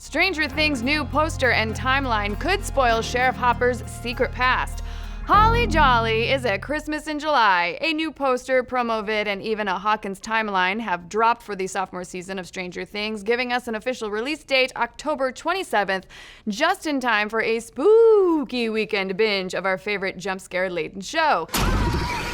Stranger Things' new poster and timeline could spoil Sheriff Hopper's secret past. Holly jolly is it Christmas in July. A new poster, promo vid, and even a Hawkins timeline have dropped for the sophomore season of Stranger Things, giving us an official release date, October 27th, just in time for a spooky weekend binge of our favorite jump-scare-laden show.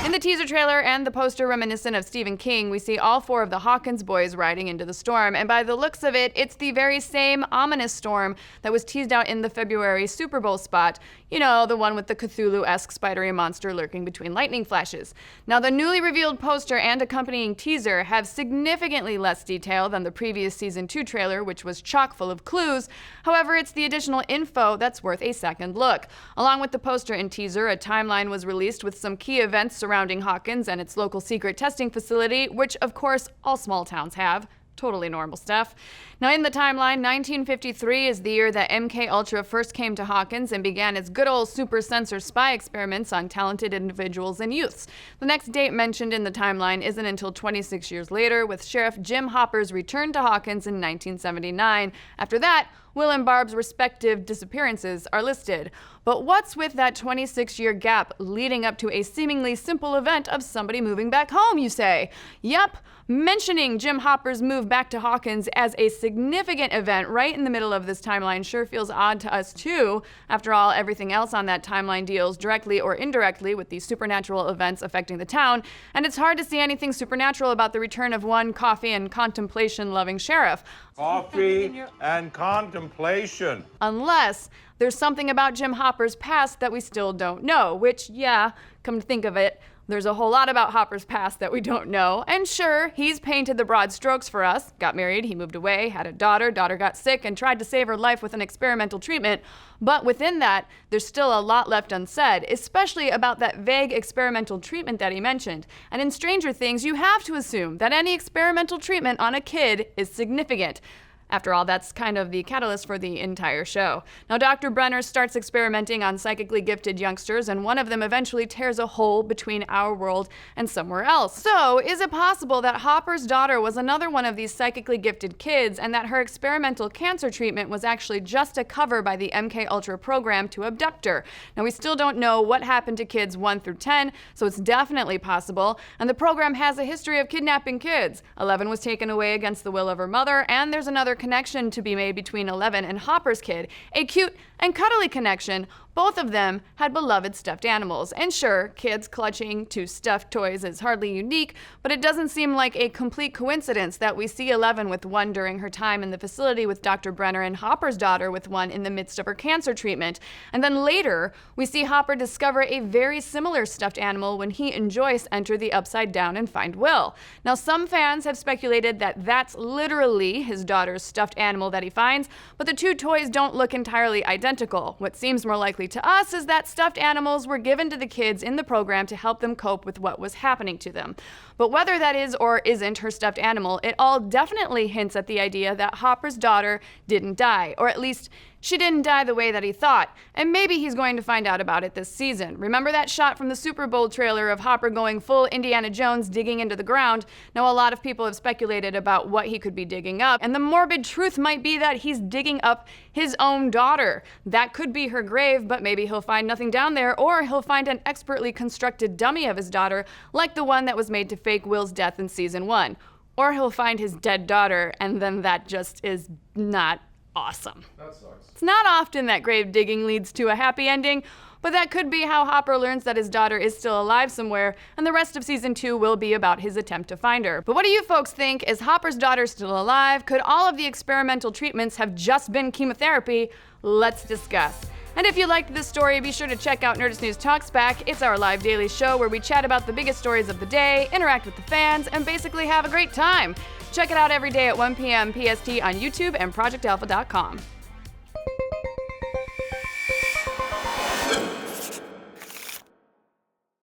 In the teaser trailer and the poster reminiscent of Stephen King, we see all four of the Hawkins boys riding into the storm, and by the looks of it, it's the very same ominous storm that was teased out in the February Super Bowl spot. You know, the one with the Cthulhu-esque spidery monster lurking between lightning flashes. Now, the newly revealed poster and accompanying teaser have significantly less detail than the previous Season 2 trailer, which was chock full of clues. However, it's the additional info that's worth a second look. Along with the poster and teaser, a timeline was released with some key events surrounding Hawkins and its local secret testing facility, which, of course, all small towns have. Totally normal stuff. Now, in the timeline, 1953 is the year that MK Ultra first came to Hawkins and began its good old super sensor spy experiments on talented individuals and youths. The next date mentioned in the timeline isn't until 26 years later, with Sheriff Jim Hopper's return to Hawkins in 1979. After that, Will and Barb's respective disappearances are listed. But what's with that 26-year gap leading up to a seemingly simple event of somebody moving back home, you say? Yep, mentioning Jim Hopper's move back to Hawkins as a significant event right in the middle of this timeline sure feels odd to us too. After all, everything else on that timeline deals directly or indirectly with the supernatural events affecting the town, and it's hard to see anything supernatural about the return of one coffee and contemplation-loving sheriff. Coffee and contemplation. Unless there's something about Jim Hopper's past that we still don't know, which, yeah, come to think of it, there's a whole lot about Hopper's past that we don't know. And sure, he's painted the broad strokes for us. Got married, he moved away, had a daughter got sick, and tried to save her life with an experimental treatment. But within that, there's still a lot left unsaid, especially about that vague experimental treatment that he mentioned. And in Stranger Things, you have to assume that any experimental treatment on a kid is significant. After all, that's kind of the catalyst for the entire show. Now, Dr. Brenner starts experimenting on psychically gifted youngsters, and one of them eventually tears a hole between our world and somewhere else. So, is it possible that Hopper's daughter was another one of these psychically gifted kids, and that her experimental cancer treatment was actually just a cover by the MK Ultra program to abduct her? Now, we still don't know what happened to kids 1 through 10, so it's definitely possible, and the program has a history of kidnapping kids. 11 was taken away against the will of her mother, and there's another connection to be made between 11 and Hopper's kid, a cute and cuddly connection. Both of them had beloved stuffed animals. And sure, kids clutching to stuffed toys is hardly unique, but it doesn't seem like a complete coincidence that we see 11 with one during her time in the facility with Dr. Brenner and Hopper's daughter with one in the midst of her cancer treatment. And then later, we see Hopper discover a very similar stuffed animal when he and Joyce enter the Upside Down and find Will. Now, some fans have speculated that that's literally his daughter's stuffed animal that he finds, but the two toys don't look entirely identical. What seems more likely to us is that stuffed animals were given to the kids in the program to help them cope with what was happening to them. But whether that is or isn't her stuffed animal, it all definitely hints at the idea that Hopper's daughter didn't die, or at least she didn't die the way that he thought, and maybe he's going to find out about it this season. Remember that shot from the Super Bowl trailer of Hopper going full Indiana Jones digging into the ground? Now, a lot of people have speculated about what he could be digging up, and the morbid truth might be that he's digging up his own daughter. That could be her grave, but maybe he'll find nothing down there, or he'll find an expertly constructed dummy of his daughter, like the one that was made to fake Will's death in Season 1. Or he'll find his dead daughter, and then that just is not awesome. That sucks. It's not often that grave digging leads to a happy ending, but that could be how Hopper learns that his daughter is still alive somewhere, and the rest of Season 2 will be about his attempt to find her. But what do you folks think? Is Hopper's daughter still alive? Could all of the experimental treatments have just been chemotherapy? Let's discuss. And if you liked this story, be sure to check out Nerdist News Talks Back. It's our live daily show where we chat about the biggest stories of the day, interact with the fans, and basically have a great time. Check it out every day at 1 p.m. PST on YouTube and ProjectAlpha.com.